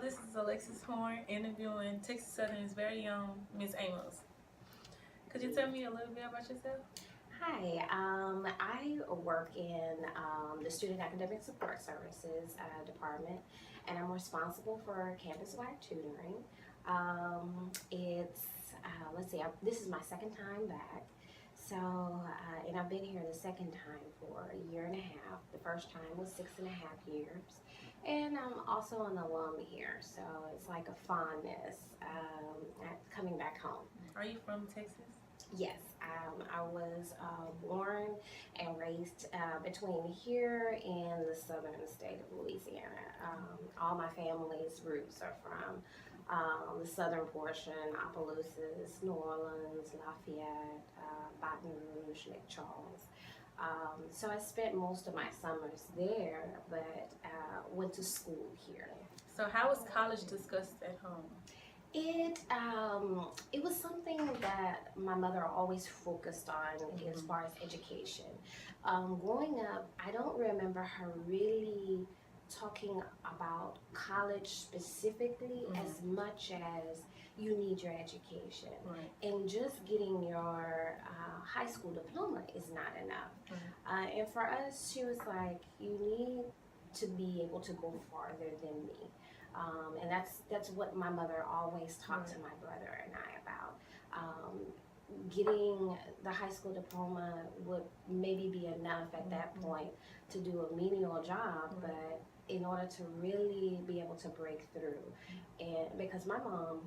this is Alexis Horn interviewing Texas Southern's very own Ms. Amos. Could you tell me a little bit about yourself? Hi, I work in the Student Academic Support Services department, and I'm responsible for campus-wide tutoring. It's, let's see, this is my second time back. So, and I've been here the second time for a year and a half. The first time was 6.5 years. And I'm also an alum here, so it's like a fondness at coming back home. Are you from Texas? Yes, I was born and raised between here and the southern state of Louisiana. All my family's roots are from the southern portion, Opelousas, New Orleans, Lafayette, Baton Rouge, Lake Charles. So I spent most of my summers there, but went to school here. So how was college discussed at home? It was something that my mother always focused on as far as education. Growing up, I don't remember her really talking about college specifically as much as you need your education. Right. And just getting your high school diploma is not enough. And for us, she was like, you need to be able to go farther than me. And that's what my mother always talked to my brother and I about. Getting the high school diploma would maybe be enough at that point to do a menial job, but in order to really be able to break through, and because my mom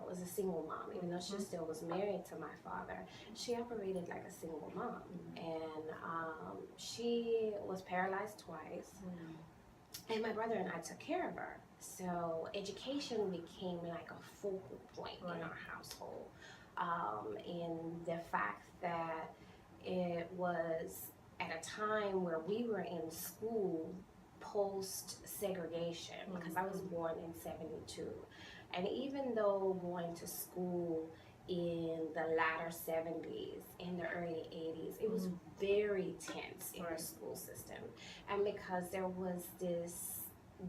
was a single mom, even though she still was married to my father, she operated like a single mom, and she was paralyzed twice. And my brother and I took care of her. So education became like a focal point in our household. And the fact that it was at a time where we were in school post-segregation, because I was born in 72. And even though going to school in the latter 70s, in the early 80s, it was very tense in the school system. And because there was this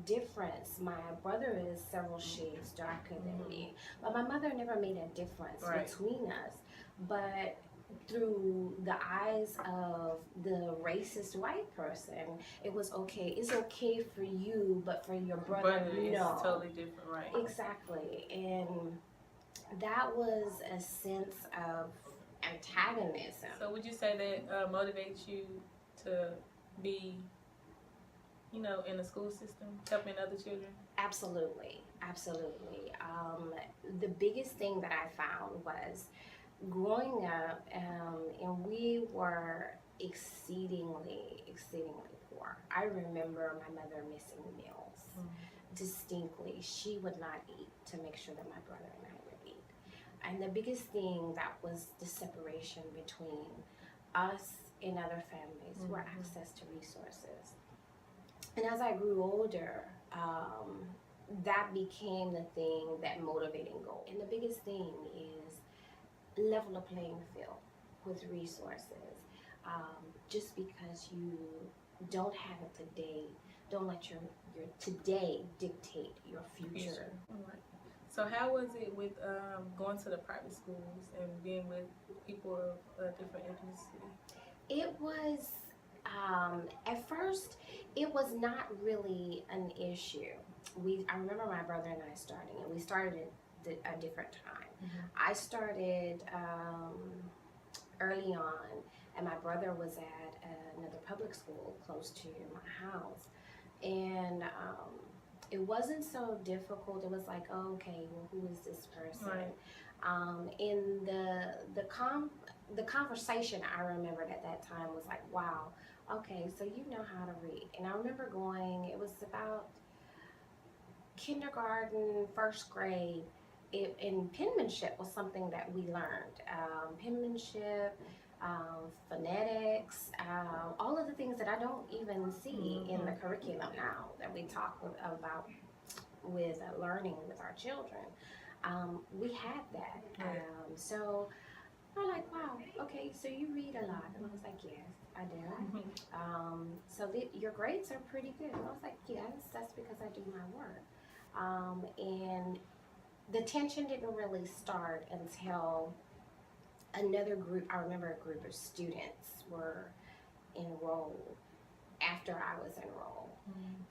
difference, my brother is several shades darker than me, but my mother never made a difference between us. But through the eyes of the racist white person, it was okay. It's okay for you, but for your brother, no. It's totally different, right? Exactly. And that was a sense of antagonism. So would you say that motivates you to be, in the school system, helping other children? Absolutely, absolutely. The biggest thing that I found was growing up, and we were exceedingly poor. I remember my mother missing meals distinctly. She would not eat to make sure that my brother and I would eat. And the biggest thing that was the separation between us and other families were access to resources. And as I grew older, that became the thing that motivated and goal. And the biggest thing is level the playing field with resources. Just because you don't have it today, don't let your today dictate your future. Right. So how was it with going to the private schools and being with people of different ethnicity? It was, at first, it was not really an issue. I remember my brother and I starting, and we started at a different time. I started early on, and my brother was at another public school close to my house. And it wasn't so difficult. It was like, oh, okay, well, who is this person? In the conversation I remembered at that time was like, wow, okay, so you know how to read. And I remember it was about kindergarten, first grade, and penmanship was something that we learned. Penmanship, phonetics, all of the things that I don't even see in the curriculum now that we talk about with learning with our children. We had that. So I'm like, wow, okay, so you read a lot. And I was like, yes, I do. So your grades are pretty good. And I was like, yes, that's because I do my work. And the tension didn't really start until another group, I remember a group of students were enrolled after I was enrolled.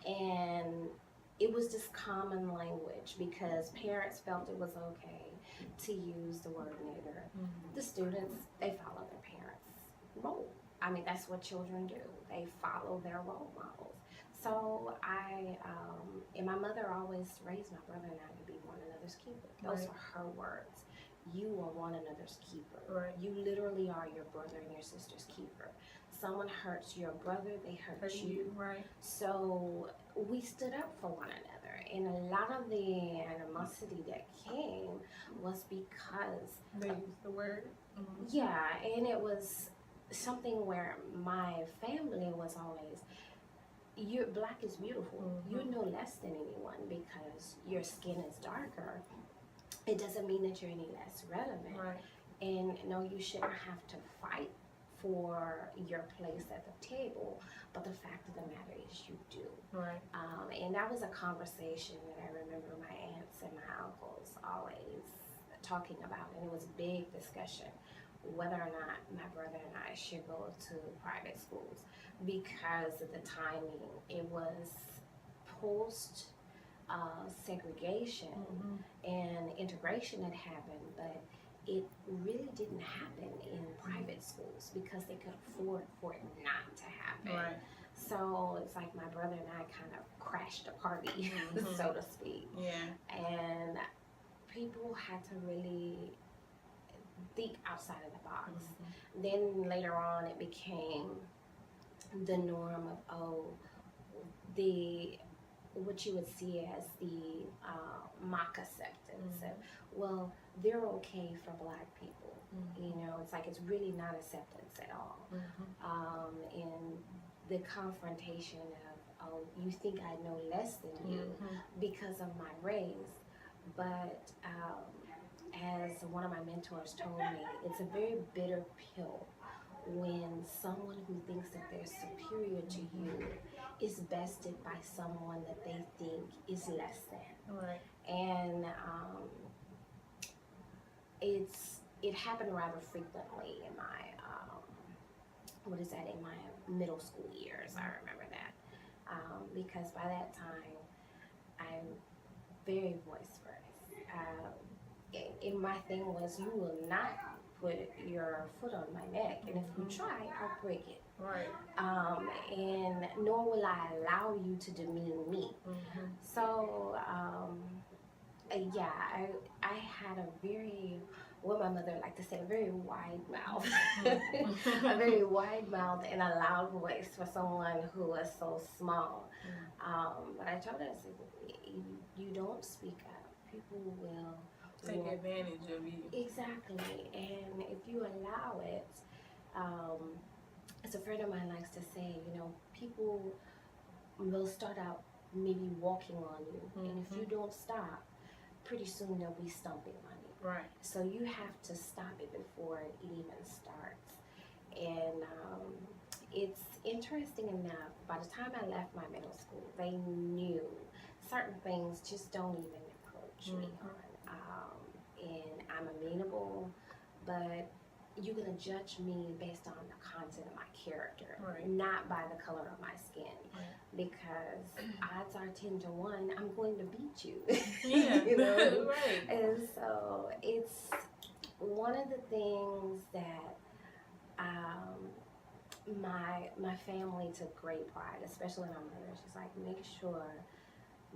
And it was just common language because parents felt it was okay to use the word nigger. The students, they follow their parents' role. I mean, that's what children do. They follow their role models. So and my mother always raised my brother and I to be one another's keeper. Those are her words. You are one another's keeper. Right. You literally are your brother and your sister's keeper. Someone hurts your brother, they hurt you. Right. So we stood up for one another. And a lot of the animosity that came was because they used the word. yeah, and it was something where my family was always, you're black is beautiful. You're no less than anyone because your skin is darker. It doesn't mean that you're any less relevant. Right. And no, you shouldn't have to fight for your place at the table. But the fact of the matter is you do. Right. And that was a conversation that I remember my aunts and my uncles always talking about. And it was a big discussion whether or not my brother and I should go to private schools because of the timing. It was post segregation and integration had happened, but it really didn't happen in private schools because they could afford for it not to happen. Right. So it's like my brother and I kind of crashed a party, so to speak. Yeah. And people had to really think outside of the box. Then later on it became the norm of what you would see as the mock acceptance of, well, they're okay for black people. You know, it's like it's really not acceptance at all. And the confrontation of, oh, you think I know less than you because of my race. But as one of my mentors told me, it's a very bitter pill when someone who thinks that they're superior to you is bested by someone that they think is less than. Right. And it happened rather frequently in my in my middle school years. I remember that because by that time I'm very boisterous. And my thing was, you will not put your foot on my neck, and if you try, I'll break it. Right. And nor will I allow you to demean me. So, yeah, I had a very, what my mother liked to say, a very wide mouth. A very wide mouth and a loud voice for someone who was so small. But I told her, I said, you don't speak up, people will take advantage of you. Exactly. And if you allow it, as a friend of mine likes to say, you know, people will start out maybe walking on you, and if you don't stop, pretty soon they'll be stomping on you. Right. So you have to stop it before it even starts. And it's interesting enough, by the time I left my middle school, they knew certain things just don't even approach me on. And I'm amenable, but you're going to judge me based on the content of my character, not by the color of my skin. Because odds are 10 to 1, I'm going to beat you. Yeah, you know? right. And so it's one of the things that my family took great pride, especially my mother. She's like, make sure,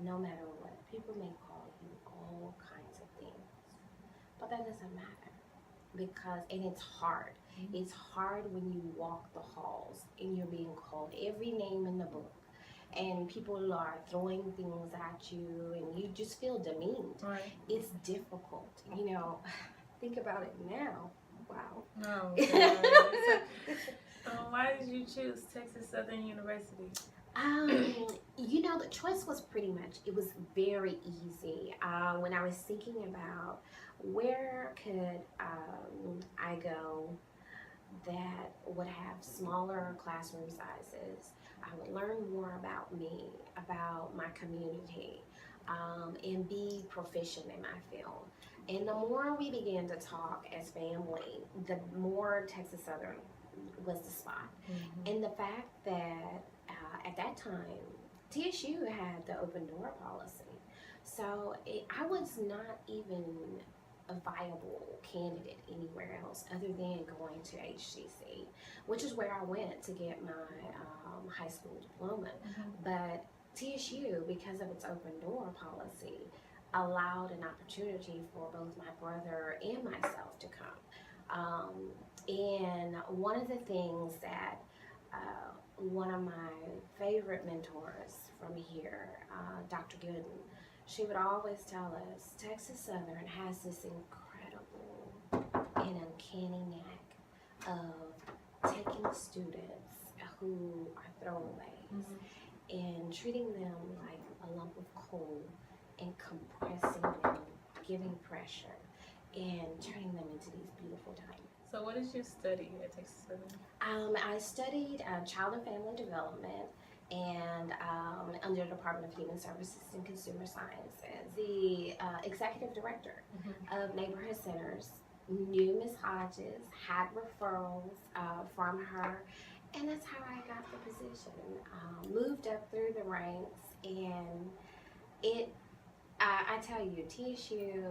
no matter what, people may call you all kinds of things. But that doesn't matter and it's hard. It's hard when you walk the halls and you're being called every name in the book and people are throwing things at you and you just feel demeaned. Right. It's difficult. You know, think about it now. Wow. No. Why did you choose Texas Southern University? You know, the choice was pretty much, it was very easy. When I was thinking about where could I go that would have smaller classroom sizes, I would learn more about me, about my community, and be proficient in my field. And the more we began to talk as family, the more Texas Southern was the spot. Mm-hmm. And the fact that at that time, TSU had the open door policy. So I was not even a viable candidate anywhere else other than going to HCC, which is where I went to get my high school diploma. Mm-hmm. But TSU, because of its open door policy, allowed an opportunity for both my brother and myself to come. And one of the things that one of my favorite mentors from here, Dr. Gooden, she would always tell us Texas Southern has this incredible and uncanny knack of taking students who are throwaways Mm-hmm. and treating them like a lump of coal and compressing them, giving pressure, and turning them into these beautiful diamonds. So what did you study at Texas Southern? I studied child and family development and under the Department of Human Services and Consumer Science as the executive director of neighborhood centers. Knew Ms. Hodges, had referrals from her, and that's how I got the position. Moved up through the ranks, and I tell you, TSU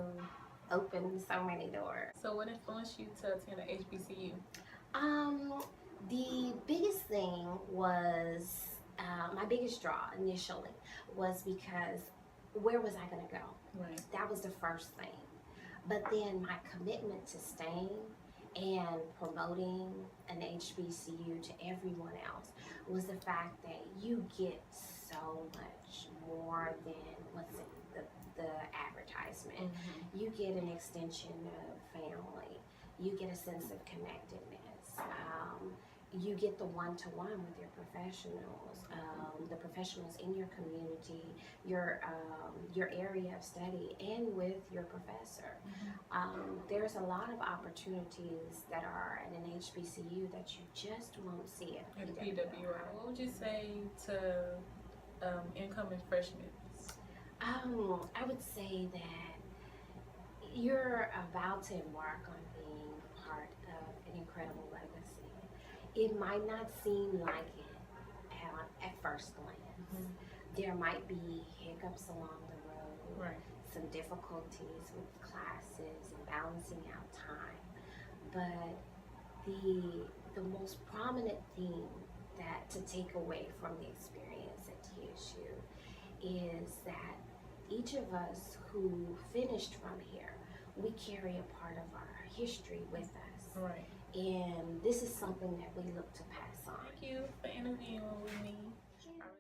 opened so many doors. So what influenced you to attend a HBCU? The biggest thing was my biggest draw initially was because where was I going to go? Right. That was the first thing. But then my commitment to staying and promoting an HBCU to everyone else was the fact that you get so much more than what's in the advertisement. Mm-hmm. You get an extension of family. You get a sense of connectedness. You get the one-to-one with your professionals, the professionals in your community, your area of study, and with your professor. Mm-hmm. There's a lot of opportunities that are at an HBCU that you just won't see at At PWI. What would you say to incoming freshmen? I would say that you're about to embark on being part of an incredible legacy. It might not seem like it at first glance. Mm-hmm. There might be hiccups along the road, Right. some difficulties with classes and balancing out time. But the most prominent thing that to take away from the experience at TSU is that each of us who finished from here, we carry a part of our history with us. Right. And this is something that we look to pass on. Thank you for interviewing with me.